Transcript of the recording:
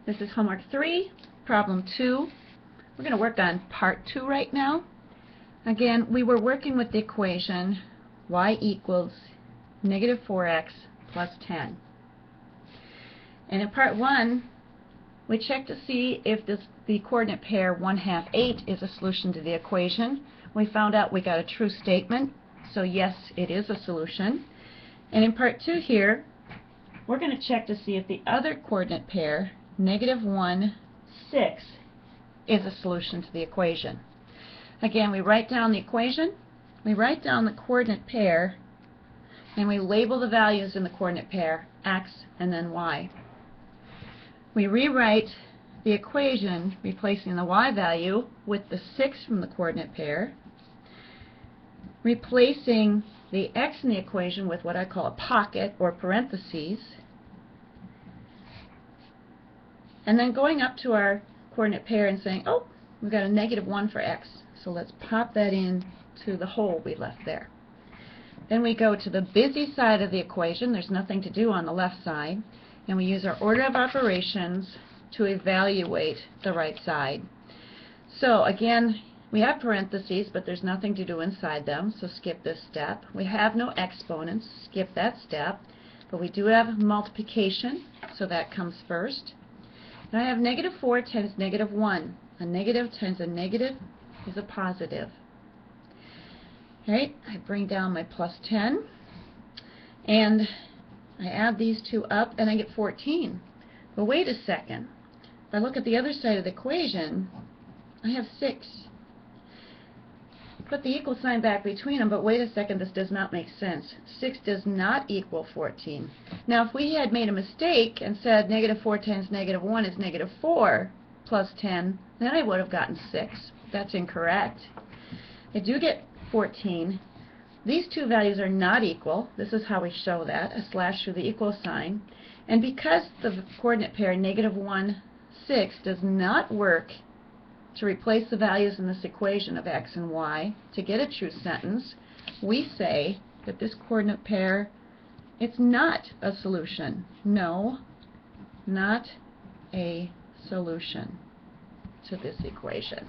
This is homework 3, problem 2. We're going to work on part 2 right now. Again, we were working with the equation y equals negative 4x plus 10. And in part 1, we checked to see if the coordinate pair 1/2, 8 is a solution to the equation. We found out we got a true statement, so yes, it is a solution. And in part 2 here, we're going to check to see if the other coordinate pair, negative 1, 6, is a solution to the equation. Again, we write down the equation, we write down the coordinate pair, and we label the values in the coordinate pair, x and then y. We rewrite the equation replacing the y value with the 6 from the coordinate pair, replacing the x in the equation with what I call a pocket or parentheses, and then going up to our coordinate pair and saying, oh, we've got a negative 1 for x, so let's pop that in to the hole we left there. Then we go to the busy side of the equation. There's nothing to do on the left side, and we use our order of operations to evaluate the right side. So again, we have parentheses, but there's nothing to do inside them, so skip this step. We have no exponents, skip that step, but we do have multiplication, so that comes first. And I have negative 4 times negative 1. A negative times a negative is a positive. Alright, I bring down my plus 10, and I add these two up, and I get 14. But wait a second. If I look at the other side of the equation, I have 6. Put the equal sign back between them, but wait a second, this does not make sense. 6 does not equal 14. Now, if we had made a mistake and said negative 4 times negative 1 is negative 4 plus 10, then I would have gotten 6. That's incorrect. I do get 14. These two values are not equal. This is how we show that, a slash through the equal sign. And because the coordinate pair negative 1, 6 does not work to replace the values in this equation of x and y to get a true sentence, we say that this coordinate pair, it's not a solution. No, not a solution to this equation.